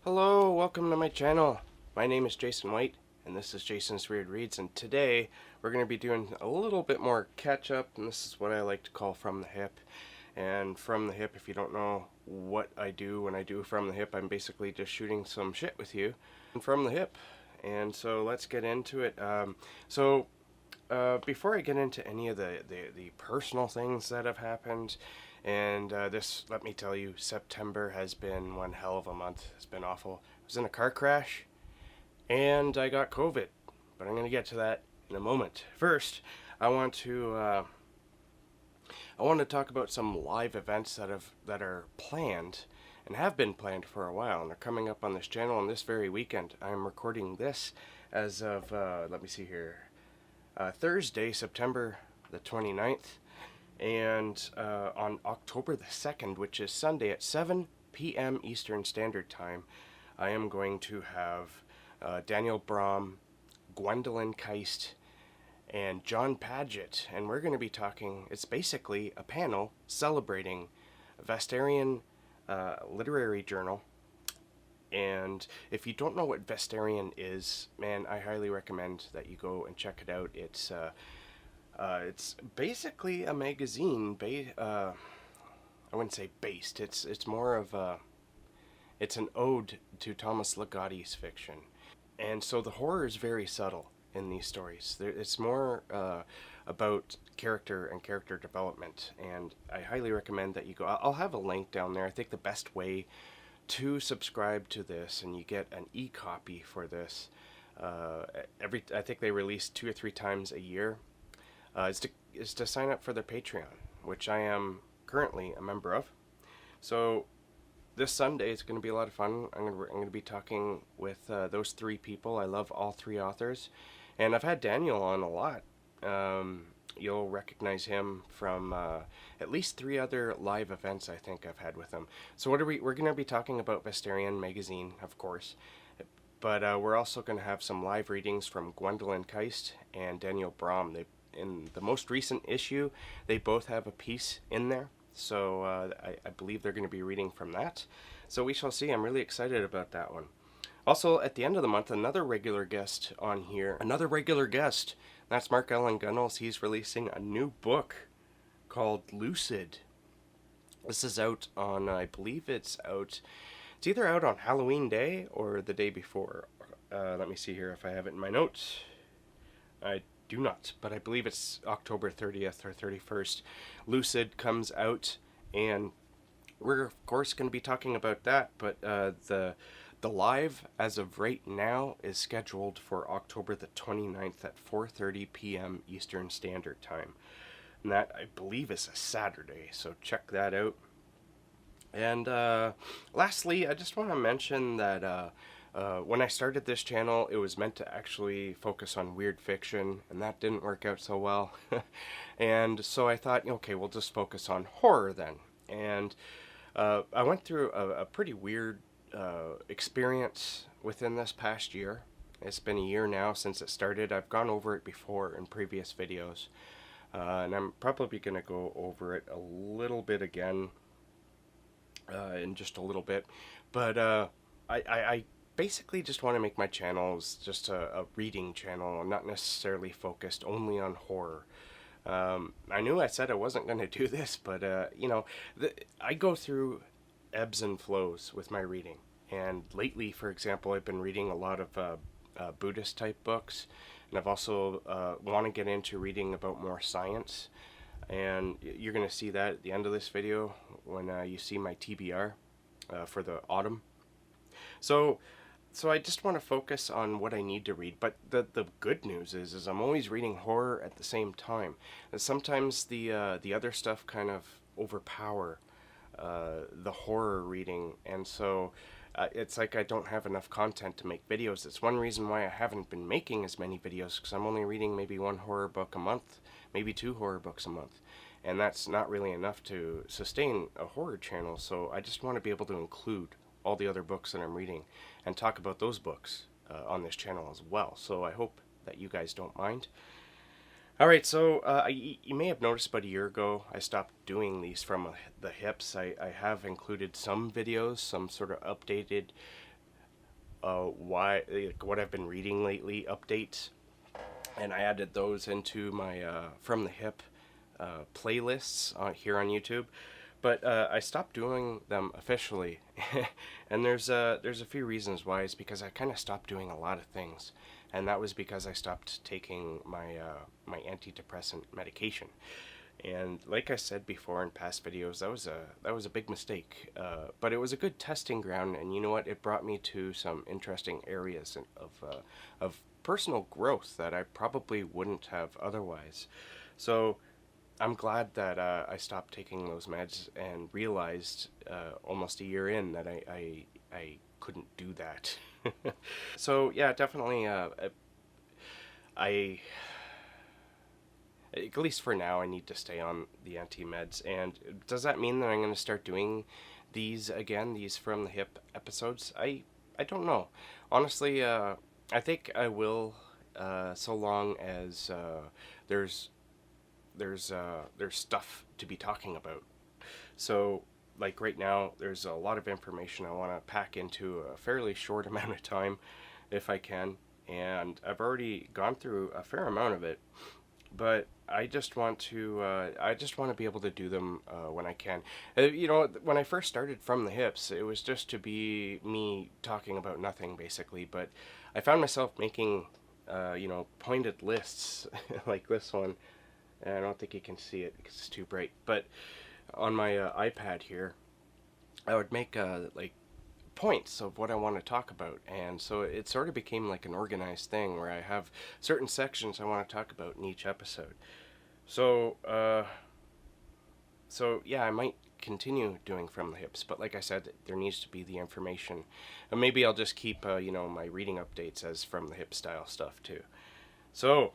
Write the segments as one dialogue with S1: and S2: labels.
S1: Hello, welcome to my channel. My name is Jason White, and this is Jason's Weird Reads, and today we're going to be doing a little bit more catch-up, and this is what I like to call From the Hip. And From the Hip, if you don't know what I do when I do From the Hip, I'm basically just shooting some shit with you from the hip. And so let's get into it. Before I get into any of the personal things that have happened, and let me tell you, September has been one hell of a month. It's been awful. I was in a car crash, and I got COVID, but I'm going to get to that in a moment. First, I want to talk about some live events that are planned and have been planned for a while, and they're coming up on this channel on this very weekend. I'm recording this as of, let me see here, Thursday, September the 29th, and on October the 2nd, which is Sunday at 7 p.m. Eastern Standard Time, I am going to have Daniel Brahm, Gwendolyn Keist, and John Paget, and we're going to be talking, it's basically a panel celebrating Vestarian Literary Journal. And if you don't know what Vestarian is, man, I highly recommend that you go and check it out. It's basically a magazine. I wouldn't say based. It's more of it's an ode to Thomas Ligotti's fiction, and so the horror is very subtle in these stories. It's more about character and character development, and I highly recommend that you go. I'll have a link down there. I think the best way to subscribe to this, and you get an e-copy for this I think they release 2 or 3 times a year, is to sign up for their Patreon, which I am currently a member of. So this Sunday is going to be a lot of fun. I'm going to be talking with those 3 people. I love all 3 authors, and I've had Daniel on a lot. You'll recognize him from at least 3 other live events I think I've had with him. So we're going to be talking about Vestarian magazine, of course, but we're also going to have some live readings from Gwendolyn Keist and Daniel Brahm. In the most recent issue, they both have a piece in there, so I believe they're going to be reading from that. So we shall see. I'm really excited about that one. Also, at the end of the month, another regular guest on here. That's Mark Allen Gunnels. He's releasing a new book called Lucid. This is out on, I believe it's either out on Halloween Day or the day before. Let me see here if I have it in my notes. I do not, but I believe it's October 30th or 31st. Lucid comes out, and we're of course going to be talking about that, but the live, as of right now, is scheduled for October the 29th at 4:30 p.m. Eastern Standard Time. And that, I believe, is a Saturday, so check that out. And lastly, I just want to mention that when I started this channel, it was meant to actually focus on weird fiction, and that didn't work out so well. And so I thought, okay, we'll just focus on horror then. And I went through a pretty weird experience within this past year. It's been a year now since it started. I've gone over it before in previous videos, and I'm probably going to go over it a little bit again in just a little bit. But I basically just want to make my channels just a reading channel, not necessarily focused only on horror. I knew I said I wasn't going to do this, but you know, I go through ebbs and flows with my reading. And lately, for example, I've been reading a lot of Buddhist type books, and I've also want to get into reading about more science, and you're going to see that at the end of this video when you see my TBR for the autumn. So I just want to focus on what I need to read, but the good news is I'm always reading horror at the same time, and sometimes the other stuff kind of overpower the horror reading, and so it's like I don't have enough content to make videos. It's one reason why I haven't been making as many videos, because I'm only reading maybe 1 horror book a month, maybe 2 horror books a month, and that's not really enough to sustain a horror channel. So I just want to be able to include all the other books that I'm reading and talk about those books on this channel as well. So I hope that you guys don't mind. Alright, so you may have noticed about a year ago I stopped doing these from the hips. I have included some videos, some sort of updated what I've been reading lately updates, and I added those into my From the Hip playlists here on YouTube. But I stopped doing them officially, and there's a few reasons why. It's because I kind of stopped doing a lot of things, and that was because I stopped taking my antidepressant medication. And like I said before in past videos, that was a big mistake. But it was a good testing ground, and you know what? It brought me to some interesting areas of personal growth that I probably wouldn't have otherwise. So I'm glad that I stopped taking those meds and realized almost a year in that I couldn't do that. So yeah, definitely. I At least for now, I need to stay on the anti-meds. And does that mean that I'm going to start doing these again, these From the Hip episodes? I don't know. Honestly, I think I will, so long as there's stuff to be talking about. So, like right now, there's a lot of information I want to pack into a fairly short amount of time, if I can. And I've already gone through a fair amount of it, but I just want to be able to do them when I can. When I first started From the Hips, it was just to be me talking about nothing, basically. But I found myself making, pointed lists like this one. And I don't think you can see it because it's too bright. But on my iPad here, I would make points of what I want to talk about, and so it sort of became like an organized thing where I have certain sections I want to talk about in each episode. So yeah, I might continue doing From the Hips, but like I said, there needs to be the information, and maybe I'll just keep my reading updates as From the Hip style stuff too. So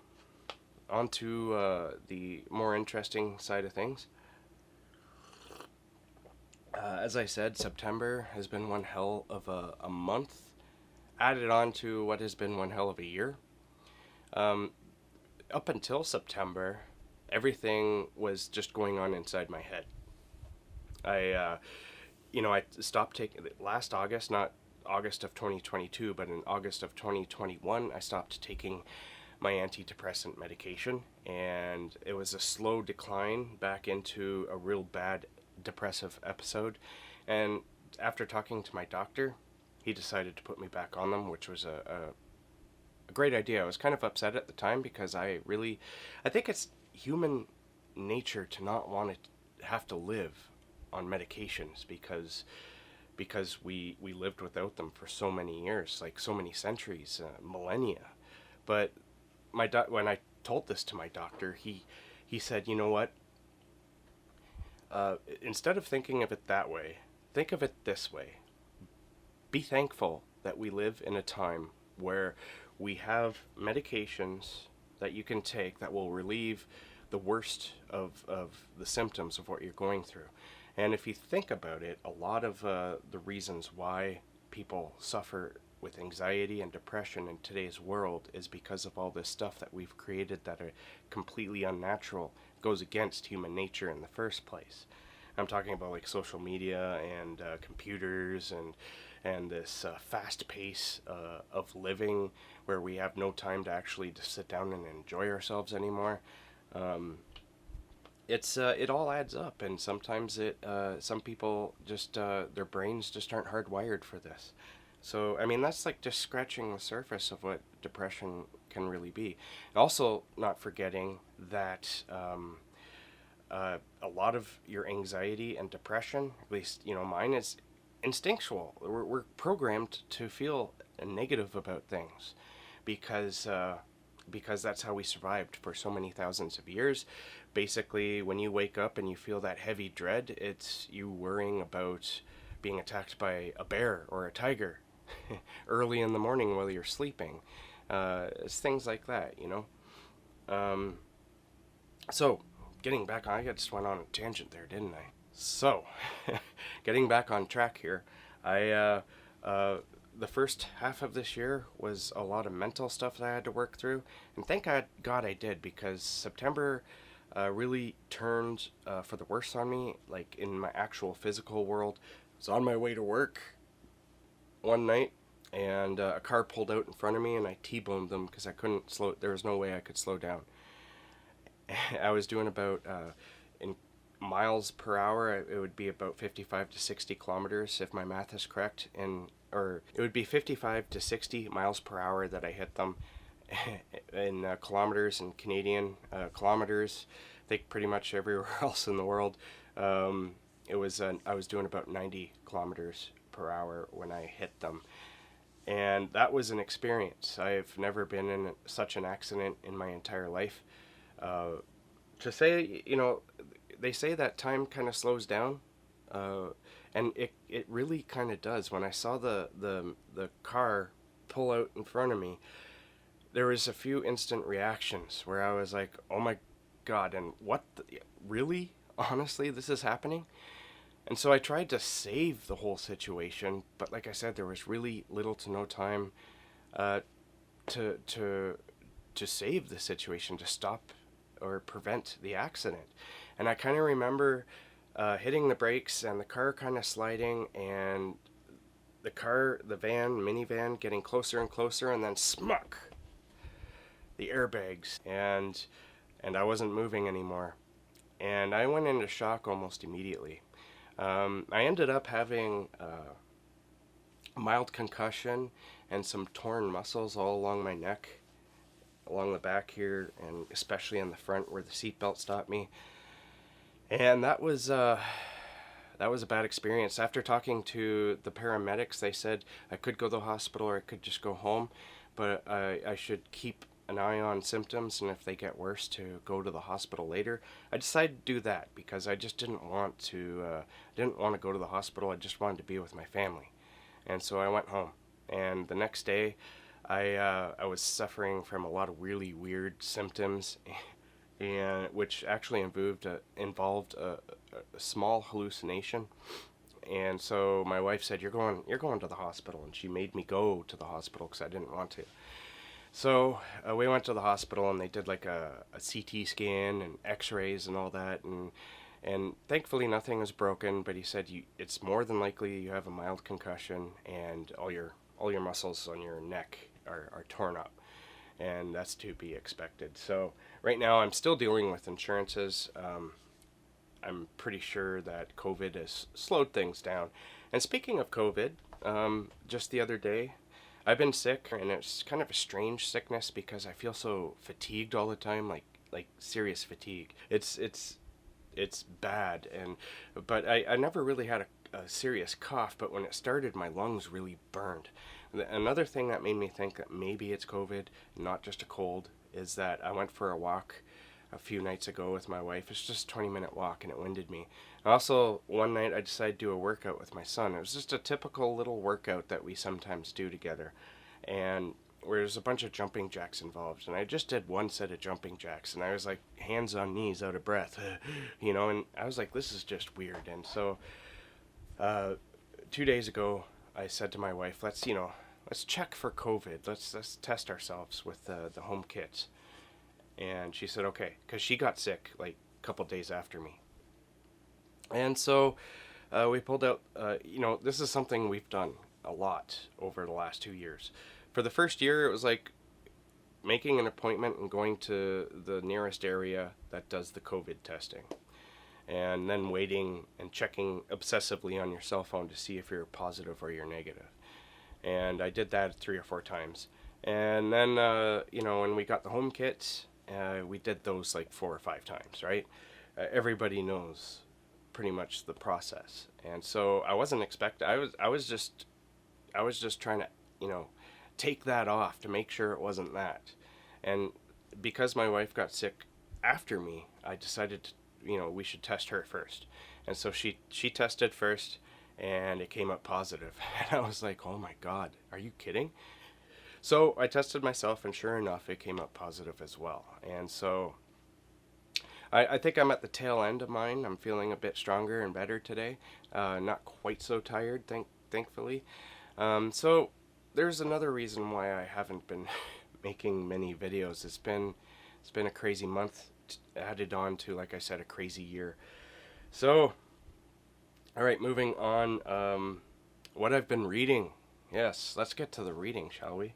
S1: on to the more interesting side of things. As I said, September has been one hell of a month, added on to what has been one hell of a year. Up until September, everything was just going on inside my head. I stopped taking, last August, not August of 2022, but in August of 2021, I stopped taking my antidepressant medication, and it was a slow decline back into a real bad depressive episode. And after talking to my doctor, he decided to put me back on them, which was a great idea. I was kind of upset at the time because I think it's human nature to not want to have to live on medications because we lived without them for so many years, like so many centuries, millennia. But when I told this to my doctor, he said, you know what? Instead of thinking of it that way, think of it this way. Be thankful that we live in a time where we have medications that you can take that will relieve the worst of the symptoms of what you're going through. And if you think about it, a lot of the reasons why people suffer with anxiety and depression in today's world is because of all this stuff that we've created that are completely unnatural, goes against human nature in the first place. I'm talking about like social media and computers and this fast pace of living where we have no time to actually just sit down and enjoy ourselves anymore. It all adds up, and sometimes some people just their brains just aren't hardwired for this. So I mean, that's like just scratching the surface of what depression can really be. Also, not forgetting that a lot of your anxiety and depression, at least mine, is instinctual. We're programmed to feel negative about things because that's how we survived for so many thousands of years. Basically, when you wake up and you feel that heavy dread, it's you worrying about being attacked by a bear or a tiger early in the morning while you're sleeping. It's things like that, So, getting back on, I just went on a tangent there, didn't I? So, getting back on track here, the first half of this year was a lot of mental stuff that I had to work through, and thank God I did, because September really turned for the worse on me, like in my actual physical world. I was on my way to work one night, and a car pulled out in front of me, and I T-boned them because I couldn't slow. There was no way I could slow down. I was doing about in miles per hour. It would be about 55 to 60 kilometers if my math is correct, or it would be 55 to 60 miles per hour that I hit them. In kilometers and Canadian kilometers, I think pretty much everywhere else in the world, I was doing about 90 kilometers per hour when I hit them. And that was an experience. I've never been in such an accident in my entire life. To say, they say that time kind of slows down, and it really kind of does. When I saw the car pull out in front of me, there was a few instant reactions where I was like, oh my God, and really? Honestly, this is happening? And so I tried to save the whole situation, but like I said, there was really little to no time to save the situation, to stop or prevent the accident. And I kind of remember hitting the brakes and the car kind of sliding, and the minivan getting closer and closer, and then smuck, the airbags, and I wasn't moving anymore. And I went into shock almost immediately. I ended up having a mild concussion and some torn muscles all along my neck, along the back here, and especially in the front where the seatbelt stopped me. And that was a bad experience. After talking to the paramedics, they said I could go to the hospital or I could just go home, but I should keep an eye on symptoms, and if they get worse, to go to the hospital later. I decided to do that because I just didn't want to go to the hospital. I just wanted to be with my family. And so I went home, and the next day I was suffering from a lot of really weird symptoms, and which actually involved a small hallucination. And so my wife said, you're going to the hospital, and she made me go to the hospital because I didn't want to. So we went to the hospital, and they did like a CT scan and x-rays and all that, and thankfully nothing was broken, but he said it's more than likely you have a mild concussion, and all your muscles on your neck are torn up, and that's to be expected. So right now I'm still dealing with insurances. I'm pretty sure that COVID has slowed things down. And speaking of COVID, just the other day, I've been sick, and it's kind of a strange sickness because I feel so fatigued all the time, like serious fatigue. It's bad, but I never really had a serious cough, but when it started, my lungs really burned. Another thing that made me think that maybe it's COVID, not just a cold, is that I went for a walk a few nights ago with my wife. It's just a 20-minute walk, and it winded me. Also, one night I decided to do a workout with my son. It was just a typical little workout that we sometimes do together, and where there's a bunch of jumping jacks involved. And I just did one set of jumping jacks, and I was like hands on knees, out of breath, and I was like, this is just weird. And so 2 days ago, I said to my wife, let's check for COVID. Let's test ourselves with the home kits. And she said, okay, because she got sick like a couple days after me. And so we pulled out, this is something we've done a lot over the last 2 years. For the first year, it was like making an appointment and going to the nearest area that does the COVID testing. And then waiting and checking obsessively on your cell phone to see if you're positive or you're negative. And I did that 3 or 4 times. And then, when we got the home kits, we did those like 4 or 5 times, right? Everybody knows pretty much the process. And so I wasn't expecting, I was just trying to, take that off to make sure it wasn't that. And because my wife got sick after me, I decided to, we should test her first. And so she tested first, and it came up positive. And I was like, oh my God, are you kidding? So I tested myself, and sure enough, it came up positive as well. And so I think I'm at the tail end of mine. I'm feeling a bit stronger and better today. Not quite so tired, thankfully. So there's another reason why I haven't been making many videos. It's been a crazy month, added on to, like I said, a crazy year. So, all right, moving on. What I've been reading Yes, let's get to the reading, shall we?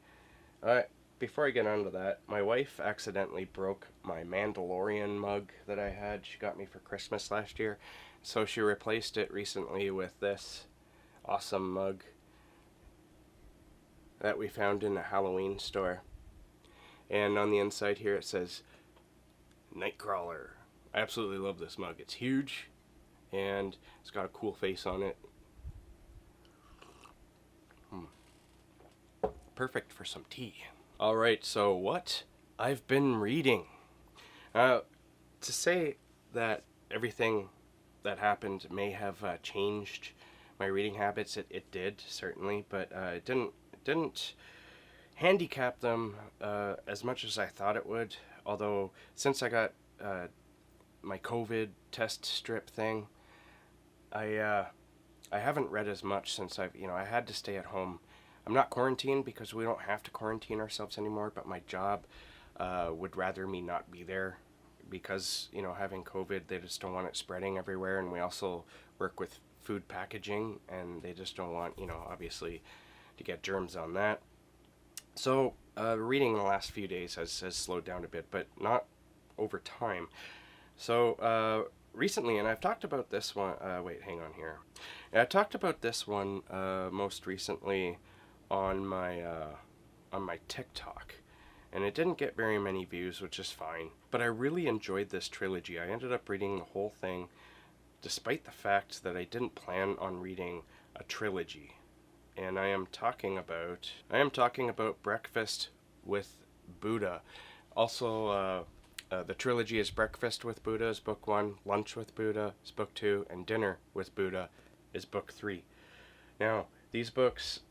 S1: Alright, before I get on to that, my wife accidentally broke my Mandalorian mug that I had. She got me for Christmas last year. So she replaced it recently with this awesome mug that we found in a Halloween store. And on the inside here it says Nightcrawler. I absolutely love this mug. It's huge and it's got a cool face on it. Perfect for some tea. Alright, so what I've been reading. To say that everything that happened may have changed my reading habits, it did, certainly, but it didn't handicap them as much as I thought it would. Although, since I got my COVID test strip thing, I haven't read as much since I had to stay at home. I'm not quarantined because we don't have to quarantine ourselves anymore, but my job would rather me not be there because, having COVID, they just don't want it spreading everywhere, and we also work with food packaging, and they just don't want, obviously, to get germs on that. So, reading in the last few days has slowed down a bit, but not over time. So, recently, and I've talked about this one, wait, hang on here. I talked about this one most recently on my TikTok, and it didn't get very many views, which is fine, but I really enjoyed this trilogy. I ended up reading the whole thing despite the fact that I didn't plan on reading a trilogy. And I am talking about Breakfast with Buddha. Also, the trilogy is Breakfast with Buddha is book 1, Lunch with Buddha is book 2, and Dinner with Buddha is book 3. Now, these books,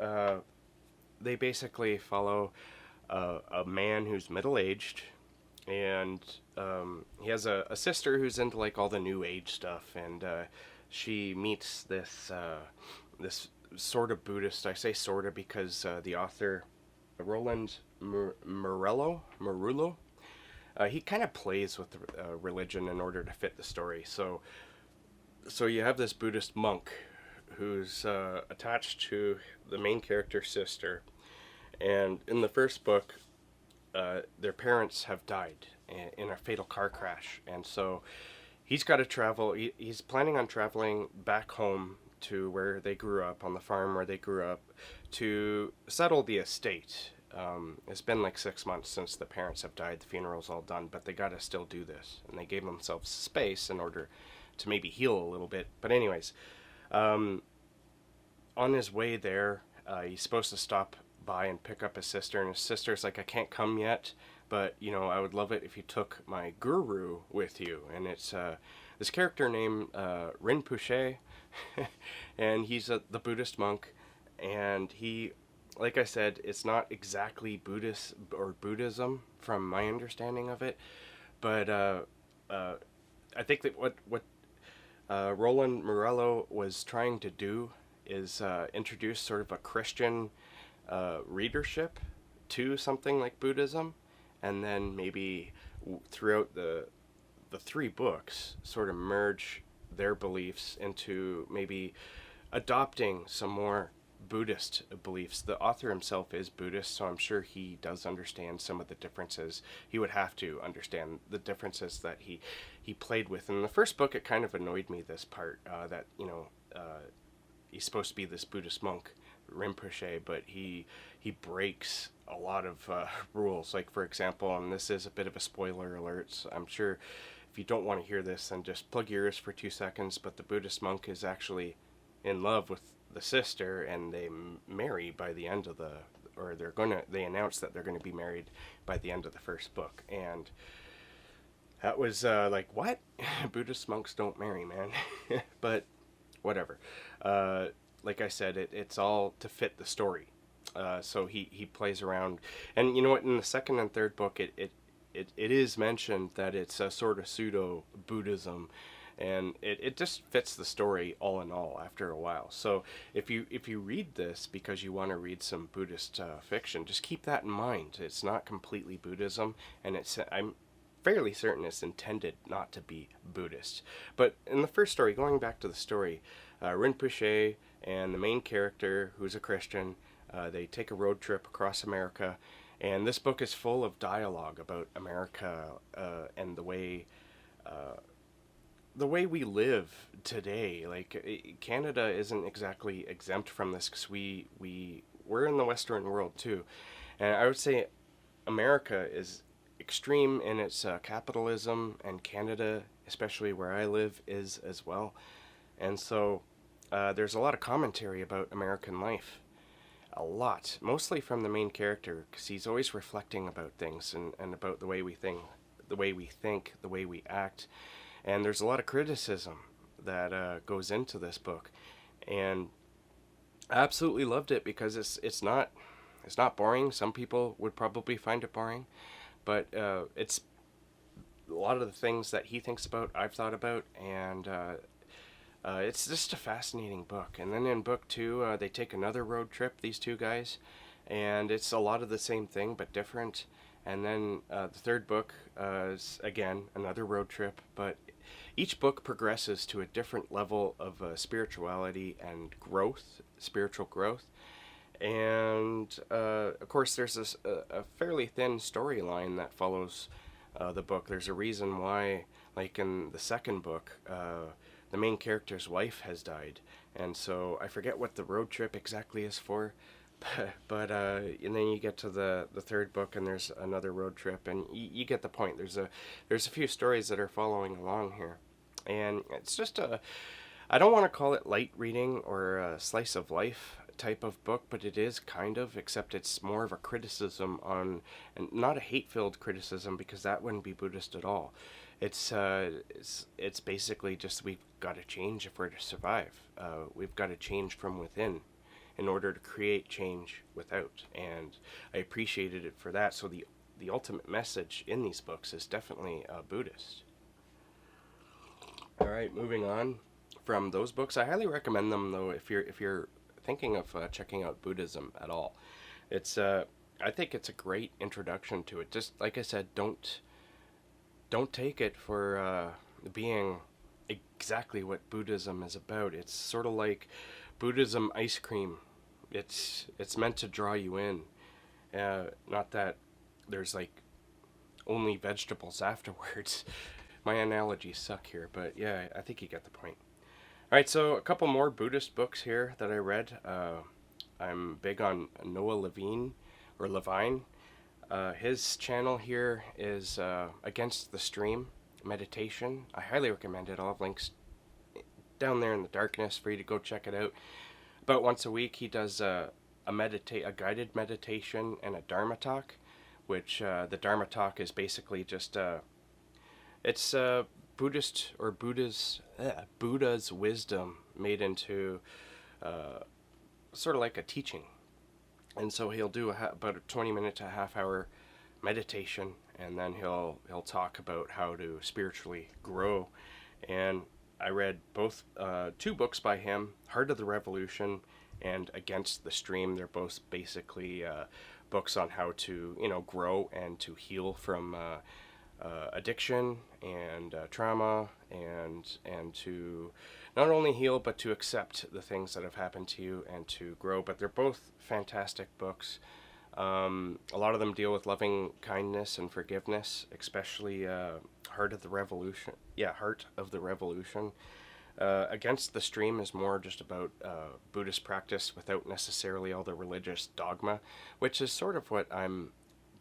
S1: they basically follow a man who's middle-aged, and he has a sister who's into like all the new age stuff, and she meets this sort of Buddhist. I say sort of because the author, Roland Marullo, he kind of plays with religion in order to fit the story. So you have this Buddhist monk who's attached to the main character's sister, and in the first book, their parents have died in a fatal car crash, and so he's got to travel. He's planning on traveling back home to where they grew up, on the farm where they grew up, to settle the estate. It's been like 6 months since the parents have died. The funeral's all done, but they got to still do this, and they gave themselves space in order to maybe heal a little bit. But anyways, on his way there, he's supposed to stop by and pick up his sister, and his sister's like, I can't come yet, but I would love it if you took my guru with you. And it's this character named Rinpoche, and he's the Buddhist monk, and he, like I said, it's not exactly Buddhist or Buddhism from my understanding of it, but I think that what Roland Morello was trying to do is introduce sort of a Christian readership to something like Buddhism, and then maybe throughout the 3 books sort of merge their beliefs into maybe adopting some more Buddhist beliefs. The author himself is Buddhist, so I'm sure he does understand some of the differences. He would have to understand the differences that he played with. In the first book, it kind of annoyed me, this part, that he's supposed to be this Buddhist monk, Rinpoche, but he breaks a lot of rules. Like, for example, and this is a bit of a spoiler alert, so I'm sure if you don't want to hear this, then just plug your ears for 2 seconds, but the Buddhist monk is actually in love with the sister, and they marry by the end of they announce that they're going to be married by the end of the first book. And that was like, what? Buddhist monks don't marry, man. But whatever. Like I said, it's all to fit the story. So he plays around, and you know what? In the second and third book, it is mentioned that it's a sort of pseudo Buddhism, and it just fits the story all in all after a while. So if you read this because you want to read some Buddhist fiction, just keep that in mind. It's not completely Buddhism, and I'm fairly certain it's intended not to be Buddhist. But in the first story, going back to the story, Rinpoche and the main character, who's a Christian, They take a road trip across America, and this book is full of dialogue about America and the way we live today. Like, Canada isn't exactly exempt from this, because we're in the Western world too, and I would say America is extreme in its capitalism, and Canada, especially where I live, is as well. And so there's a lot of commentary about American life, a lot, mostly from the main character, because he's always reflecting about things, and about the way we think, the way we act. And there's a lot of criticism that goes into this book, and I absolutely loved it, because it's not boring. Some people would probably find it boring, but it's a lot of the things that he thinks about, I've thought about, and it's just a fascinating book. And then in book 2, they take another road trip, these two guys, and it's a lot of the same thing but different. And then the third book is again another road trip, but each book progresses to a different level of spirituality and growth, spiritual growth. And of course there's a fairly thin storyline that follows the book. There's a reason why, like in the second book, the main character's wife has died, and so I forget what the road trip exactly is for, but and then you get to the third book, and there's another road trip, and you get the point. There's a few stories that are following along here, and it's just I don't want to call it light reading or a slice of life type of book, but it is kind of, except it's more of a criticism on, and not a hate-filled criticism, because that wouldn't be Buddhist at all. It's basically just, we've got to change if we're to survive. We've got to change from within in order to create change without, and I appreciated it for that. So the ultimate message in these books is definitely Buddhist. All right, moving on from those books, I highly recommend them though if you're thinking of checking out Buddhism at all. It's I think it's a great introduction to it. Just like I said, don't take it for being exactly what Buddhism is about. It's sort of like Buddhism ice cream. It's meant to draw you in. Not that there's like only vegetables afterwards. My analogies suck here, but yeah, I think you get the point. Alright, so a couple more Buddhist books here that I read. I'm big on Noah Levine. His channel here is Against the Stream Meditation. I highly recommend it. I'll have links down there in the darkness for you to go check it out. About once a week he does a guided meditation and a Dharma talk, which the Dharma talk is basically just it's Buddhist or Buddha's wisdom made into sort of like a teaching. And so he'll do about a 20-minute to a half-hour meditation, and then he'll talk about how to spiritually grow. And I read both 2 books by him, Heart of the Revolution and Against the Stream. They're both basically books on how to, grow and to heal from addiction and trauma, and to not only heal but to accept the things that have happened to you and to grow. But they're both fantastic books. A lot of them deal with loving kindness and forgiveness, especially Heart of the Revolution. Against the Stream is more just about Buddhist practice without necessarily all the religious dogma, which is sort of what I'm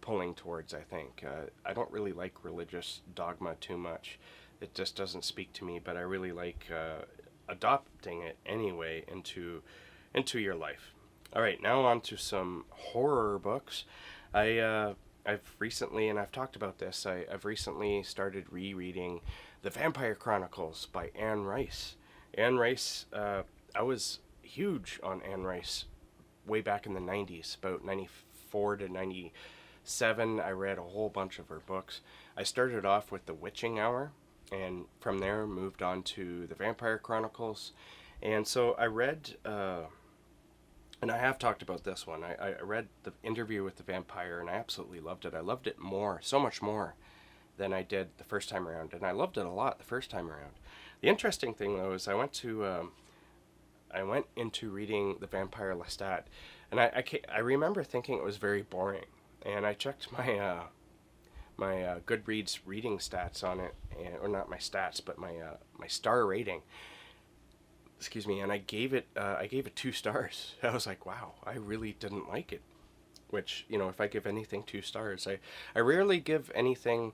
S1: pulling towards, I think. I don't really like religious dogma too much. It just doesn't speak to me, but I really like adopting it anyway into your life. Alright, now on to some horror books. I've recently, and I've talked about this, I've recently started rereading The Vampire Chronicles by Anne Rice. Anne Rice, I was huge on Anne Rice way back in the 90s, about 94 to 97. I read a whole bunch of her books. I started off with The Witching Hour, and from there moved on to The Vampire Chronicles. And so I read, and I have talked about this one, I read The Interview with the Vampire, and I absolutely loved it. I loved it more, so much more, than I did the first time around, and I loved it a lot the first time around. The interesting thing, though, is I went into reading The Vampire Lestat And I remember thinking it was very boring. And I checked my Goodreads reading stats on it, or not my stats, but my star rating. Excuse me, and I gave it 2 stars. I was like, wow, I really didn't like it. Which, if I give anything 2 stars, I rarely give anything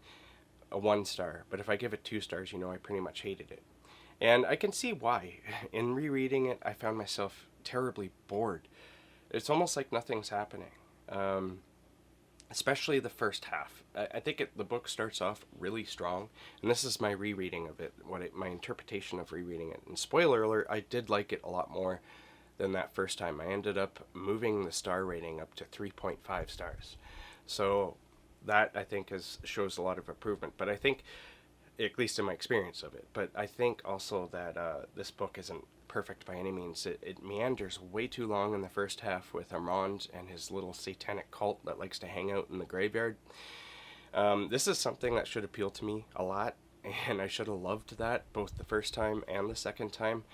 S1: a 1 star, but if I give it 2 stars, I pretty much hated it. And I can see why. In rereading it, I found myself terribly bored. It's almost like nothing's happening. Especially the first half. I think the book starts off really strong, and this is my rereading of it, my interpretation of rereading it. And spoiler alert, I did like it a lot more than that first time. I ended up moving the star rating up to 3.5 stars. So that, I think, shows a lot of improvement. But I think, at least in my experience of it, but I think also that this book isn't perfect by any means. It meanders way too long in the first half with Armand and his little satanic cult that likes to hang out in the graveyard. This is something that should appeal to me a lot, and I should have loved that both the first time and the second time,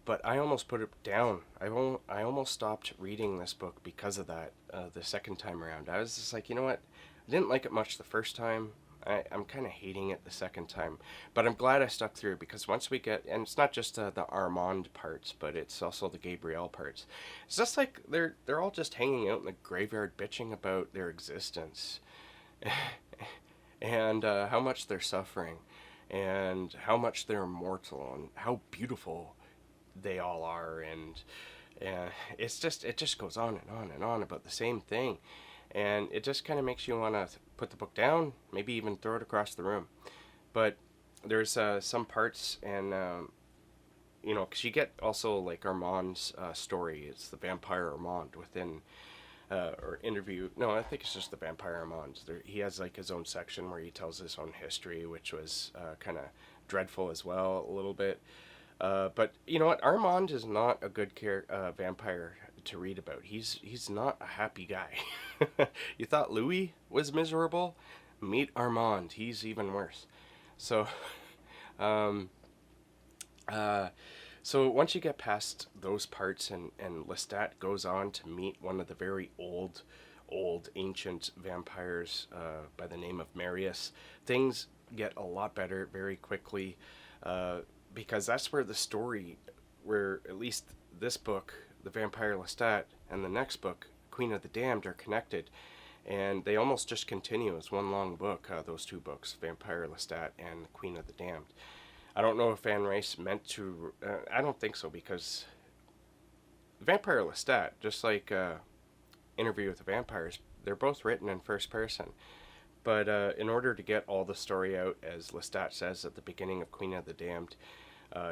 S1: but I almost put it down. I almost stopped reading this book because of that the second time around. I was just like, you know what? I didn't like it much the first time. I'm kind of hating it the second time, but I'm glad I stuck through, because once we get, and it's not just the Armand parts, but it's also the Gabrielle parts. It's just like they're all just hanging out in the graveyard bitching about their existence and how much they're suffering and how much they're immortal and how beautiful they all are, and it just goes on and on and on about the same thing. And it just kind of makes you want to put the book down, maybe even throw it across the room. But there's some parts, and because you get also like Armand's story. It's the Vampire Armand within, or interview. No, I think it's just the Vampire Armand. He has like his own section where he tells his own history, which was kind of dreadful as well, a little bit. But you know what? Armand is not a good vampire to read about. He's not a happy guy. You thought Louis was miserable? Meet Armand. He's even worse. So, so once you get past those parts, and Lestat goes on to meet one of the very old ancient vampires by the name of Marius, things get a lot better very quickly, because that's where the story, where at least this book, The Vampire Lestat, and the next book, Queen of the Damned, are connected, and they almost just continue as one long book, those 2 books, Vampire Lestat and Queen of the Damned. I don't know if Anne Rice meant to, I don't think so, because Vampire Lestat, just like Interview with the Vampires, they're both written in first person. But in order to get all the story out, as Lestat says at the beginning of Queen of the Damned,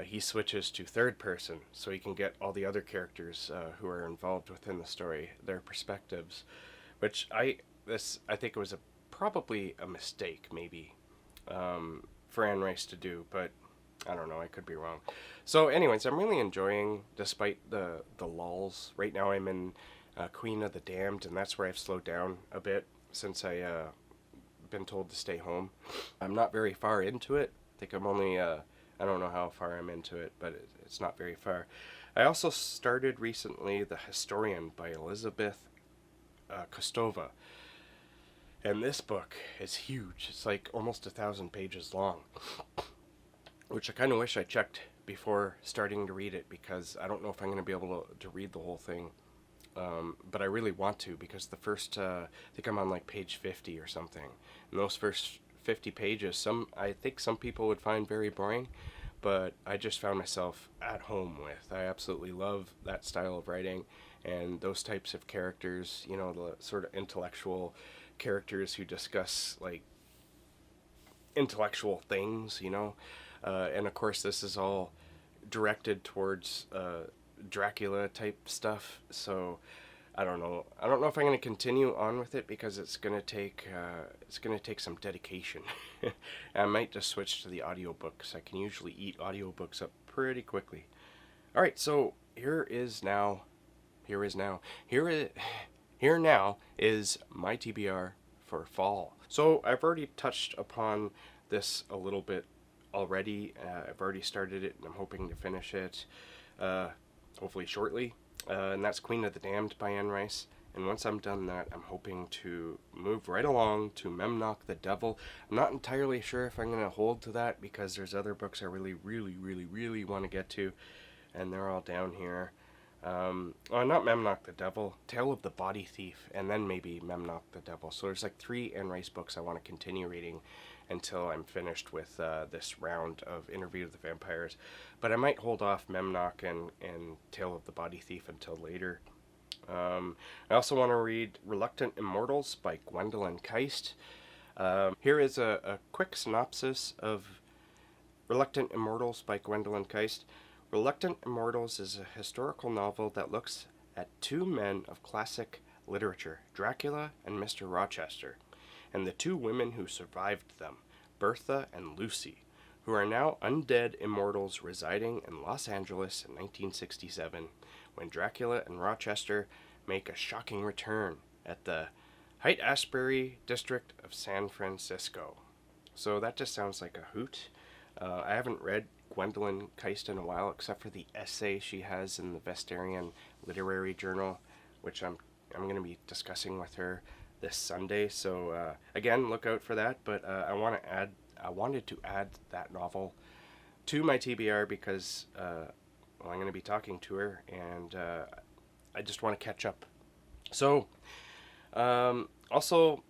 S1: he switches to third person so he can get all the other characters who are involved within the story, their perspectives, which I think it was probably a mistake, maybe, for Anne Rice to do, but I don't know, I could be wrong. So anyways, I'm really enjoying, despite the lulls. Right now I'm in Queen of the Damned, and that's where I've slowed down a bit since I been told to stay home. I'm not very far into it. I think I'm only I don't know how far I'm into it, but it's not very far. I also started recently The Historian by Elizabeth Kostova. And this book is huge. It's like almost 1,000 pages long, which I kind of wish I checked before starting to read it, because I don't know if I'm going to be able to read the whole thing. But I really want to, because the first, I think I'm on like page 50 or something. And those first 50 pages, I think some people would find very boring, but I just found myself at home with. I absolutely love that style of writing and those types of characters, the sort of intellectual characters who discuss like intellectual things, and of course this is all directed towards Dracula type stuff, so I don't know if I'm going to continue on with it, because it's going to take some dedication. I might just switch to the audiobooks. I can usually eat audiobooks up pretty quickly. All right, so here now is my TBR for fall. So I've already touched upon this a little bit already. I've already started it, and I'm hoping to finish it hopefully shortly. and that's Queen of the Damned by Anne Rice. And once I'm done that, I'm hoping to move right along to Memnoch the Devil. I'm not entirely sure if I'm going to hold to that, because there's other books I really want to get to, and they're all down here. Not Memnoch the Devil, Tale of the Body Thief, and then maybe Memnoch the Devil. So there's like 3 Anne Rice books I want to continue reading until I'm finished with this round of Interview with the Vampires. But I might hold off Memnoch and Tale of the Body Thief until later. I also want to read Reluctant Immortals by Gwendolyn Keist. Here is a quick synopsis of Reluctant Immortals by Gwendolyn Keist. Reluctant Immortals is a historical novel that looks at 2 men of classic literature, Dracula and Mr. Rochester, and the 2 women who survived them, Bertha and Lucy, who are now undead immortals residing in Los Angeles in 1967, when Dracula and Rochester make a shocking return at the Haight-Ashbury district of San Francisco. So that just sounds like a hoot. I haven't read Gwendolyn Keist in a while, except for the essay she has in the Vestarian Literary Journal, which I'm going to be discussing with her this Sunday. So again, look out for that. But I wanted to add that novel to my TBR because I'm going to be talking to her, and I just want to catch up. So also,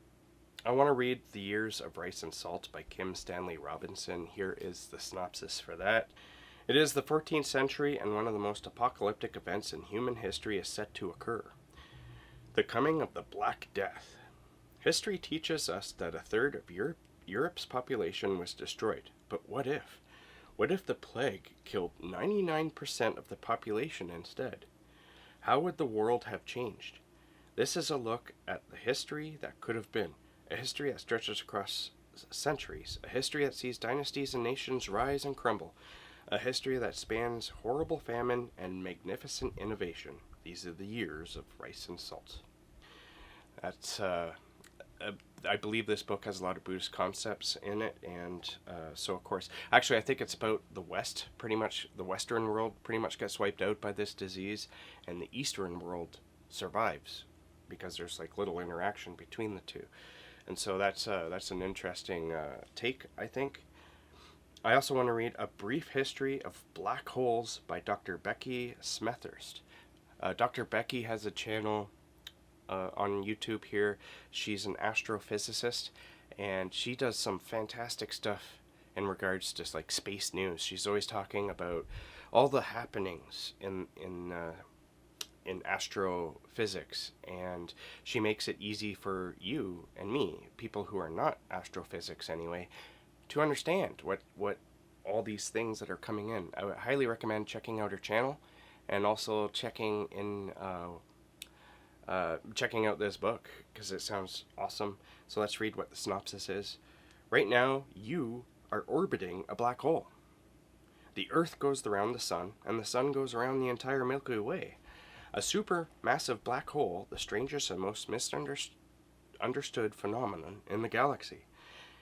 S1: I want to read The Years of Rice and Salt by Kim Stanley Robinson. Here is the synopsis for that. It is the 14th century, and one of the most apocalyptic events in human history is set to occur. The coming of the Black Death. History teaches us that a third of Europe's population was destroyed. But what if? What if the plague killed 99% of the population instead? How would the world have changed? This is a look at the history that could have been. A history that stretches across centuries. A history that sees dynasties and nations rise and crumble. A history that spans horrible famine and magnificent innovation. These are the years of Rice and Salt. That's, I believe this book has a lot of Buddhist concepts in it, and so of course, actually I think it's about the West, pretty much, the Western world pretty much gets wiped out by this disease, and the Eastern world survives, because there's like little interaction between the two. And so that's an interesting take, I think. I also want to read A Brief History of Black Holes by Dr. Becky Smethurst. Dr. Becky has a channel on YouTube here. She's an astrophysicist, and she does some fantastic stuff in regards to like space news. She's always talking about all the happenings in astrophysics, and she makes it easy for you and me, people who are not astrophysics anyway, to understand what all these things that are coming in. I would highly recommend checking out her channel, and also checking out this book, because it sounds awesome. So let's read what the synopsis is. Right now, you are orbiting a black hole. The Earth goes around the Sun, and the Sun goes around the entire Milky Way. A supermassive black hole, the strangest and most misunderstood phenomenon in the galaxy.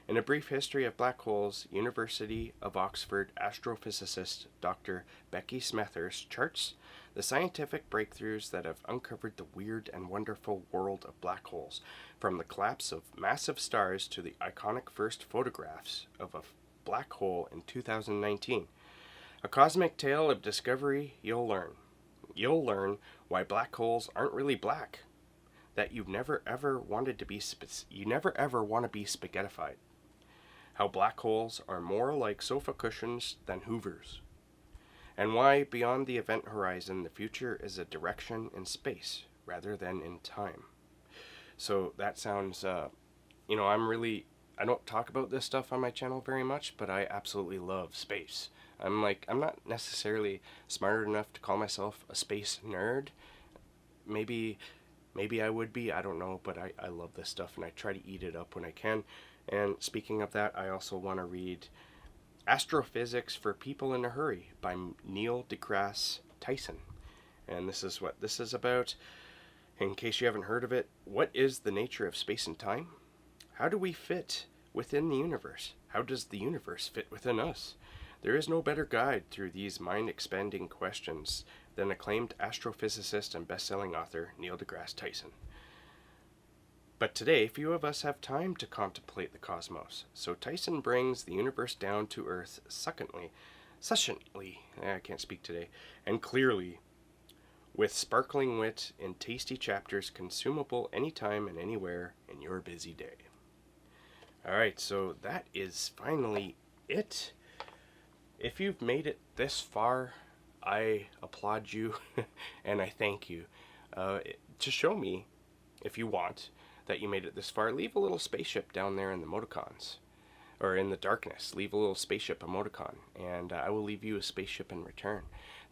S1: In A Brief History of Black Holes, University of Oxford astrophysicist Dr. Becky Smethurst charts the scientific breakthroughs that have uncovered the weird and wonderful world of black holes, from the collapse of massive stars to the iconic first photographs of a black hole in 2019. A cosmic tale of discovery you'll learn. You'll learn why black holes aren't really black, that you never ever want to be spaghettified, how black holes are more like sofa cushions than hoovers, and why beyond the event horizon the future is a direction in space rather than in time. So that sounds, I don't talk about this stuff on my channel very much, but I absolutely love space. I'm not necessarily smart enough to call myself a space nerd. Maybe I would be, I don't know, but I love this stuff, and I try to eat it up when I can. And speaking of that, I also want to read Astrophysics for People in a Hurry by Neil deGrasse Tyson. And this is what this is about. In case you haven't heard of it, what is the nature of space and time? How do we fit within the universe? How does the universe fit within us? There is no better guide through these mind-expanding questions than acclaimed astrophysicist and best-selling author Neil deGrasse Tyson. But today, few of us have time to contemplate the cosmos, so Tyson brings the universe down to earth succinctly, I can't speak today, and clearly, with sparkling wit in tasty chapters consumable anytime and anywhere in your busy day. Alright, so that is finally it. If you've made it this far, I applaud you and I thank you. To show me, if you want, that you made it this far, leave a little spaceship down there in the emoticons, or in the darkness. Leave a little spaceship emoticon, and I will leave you a spaceship in return.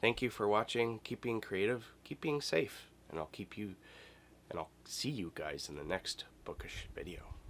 S1: Thank you for watching. Keep being creative, keep being safe, and I'll see you guys in the next bookish video.